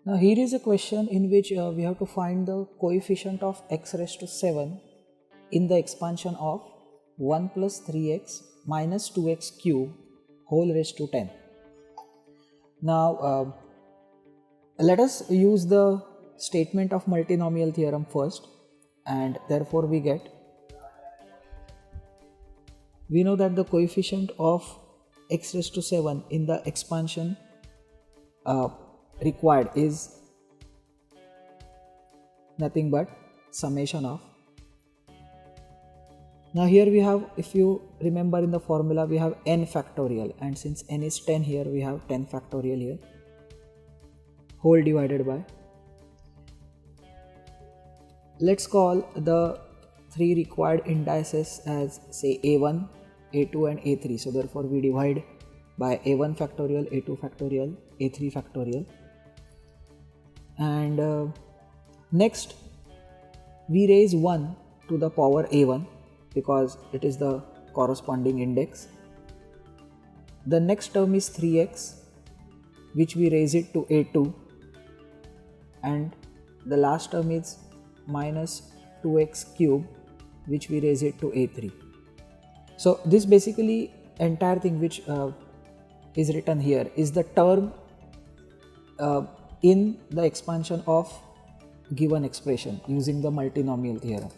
Now here is a question in which we have to find the coefficient of x raised to 7 in the expansion of 1 plus 3x minus 2x cube whole raised to 10. Now let us use the statement of multinomial theorem first, and therefore we know that the coefficient of x raised to 7 in the expansion required is nothing but summation of. Now here we have, if you remember in the formula, we have n factorial, and since n is 10 here, we have 10 factorial here, whole divided by, let's call the three required indices as say a1, a2 and a3. So therefore we divide by a1 factorial, a2 factorial, a3 factorial, and next we raise 1 to the power a1 because it is the corresponding index. The next term is 3x, which we raise it to a2, and the last term is minus 2x cube, which we raise it to a3. So this basically entire thing which is written here is the term in the expansion of given expression using the multinomial theorem.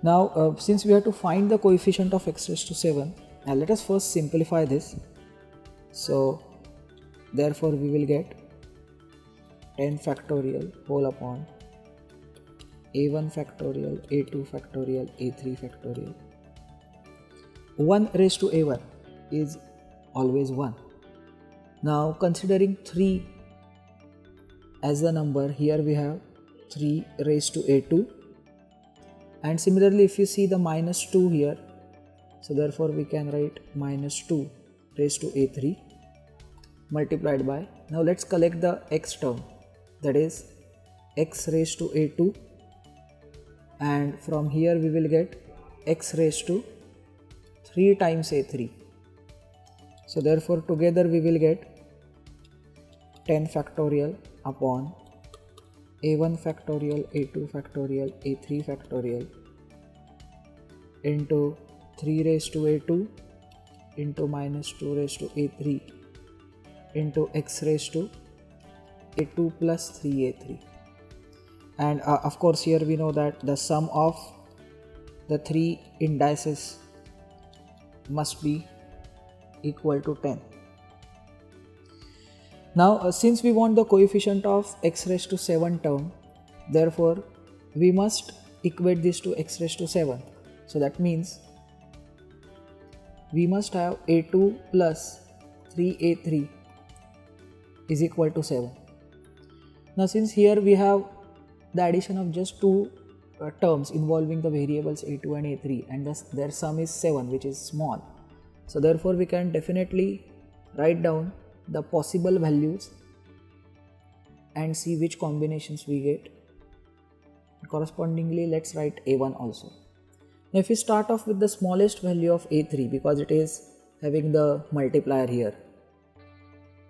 Now since we have to find the coefficient of x raised to 7, now let us first simplify this. So therefore we will get 10 factorial whole upon a1 factorial, a2 factorial, a3 factorial. 1 raised to a1 is always 1. Now considering 3 as the number, here we have 3 raised to a2, and similarly if you see the minus 2 here, so therefore we can write minus 2 raised to a3 multiplied by, now let's collect the x term, that is x raised to a2, and from here we will get x raised to 3 times a3. So therefore together we will get 10 factorial upon a1 factorial, a2 factorial, a3 factorial into 3 raised to a2 into minus 2 raised to a3 into x raised to a2 plus 3a3. And of course here we know that the sum of the three indices must be equal to 10. Now since we want the coefficient of x raised to 7 term, therefore we must equate this to x raised to 7. So that means we must have a2 plus 3a3 is equal to 7. Now since here we have the addition of just two terms involving the variables a2 and a3, and thus their sum is 7, which is small. So therefore we can definitely write down the possible values and see which combinations we get. Correspondingly, let's write a1 also. Now if we start off with the smallest value of a3, because it is having the multiplier here,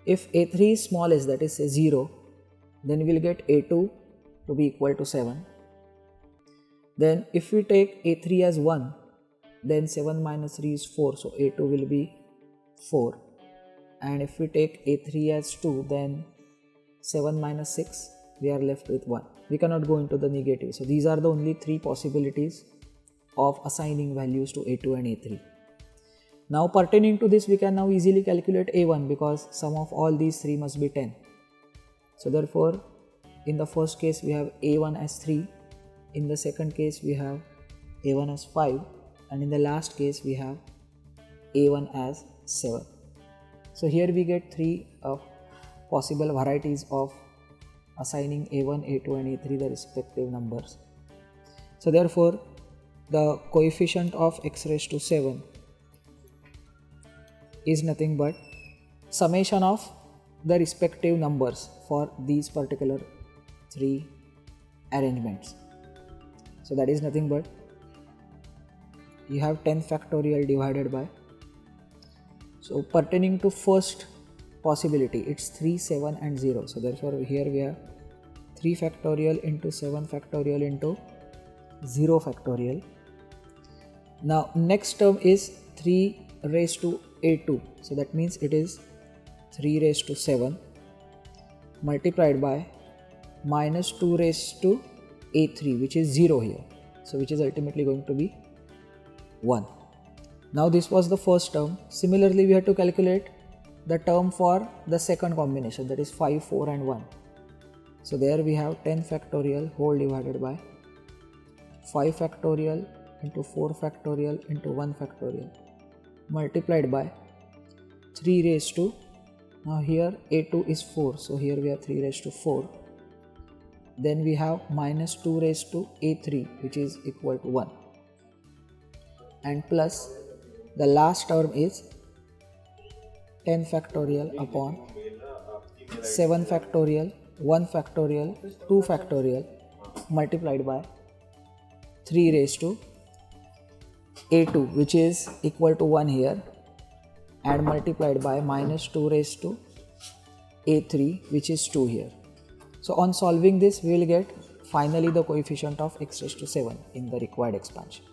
if a3 is smallest, that is say 0, then we will get a2 to be equal to 7. Then if we take a3 as 1, then 7 minus 3 is 4, so a2 will be 4. And if we take a3 as 2, then 7 minus 6, we are left with 1. We cannot go into the negative. So these are the only three possibilities of assigning values to a2 and a3. Now pertaining to this, we can now easily calculate a1 because sum of all these three must be 10. So therefore in the first case we have a1 as 3, in the second case we have a1 as 5, and in the last case we have a1 as 7. So here we get three possible varieties of assigning a1, a2 and a3 the respective numbers. So therefore the coefficient of x raised to 7 is nothing but summation of the respective numbers for these particular three arrangements. So that is nothing but you have 10 factorial divided by, so pertaining to first possibility, it's 3, 7 and 0. So therefore here we have 3 factorial into 7 factorial into 0 factorial. Now next term is 3 raised to a2, so that means it is 3 raised to 7 multiplied by minus 2 raised to a3, which is 0 here, so which is ultimately going to be 1. Now this was the first term. Similarly we have to calculate the term for the second combination, that is 5, 4 and 1. So there we have 10 factorial whole divided by 5 factorial into 4 factorial into 1 factorial multiplied by 3 raised to, now here a2 is 4, so here we have 3 raised to 4. Then we have minus 2 raised to a3, which is equal to 1, and plus the last term is 10 factorial upon 7 factorial, 1 factorial, 2 factorial multiplied by 3 raised to a2, which is equal to 1 here, and multiplied by minus 2 raised to a3, which is 2 here. So on solving this, we will get finally the coefficient of x raised to 7 in the required expansion.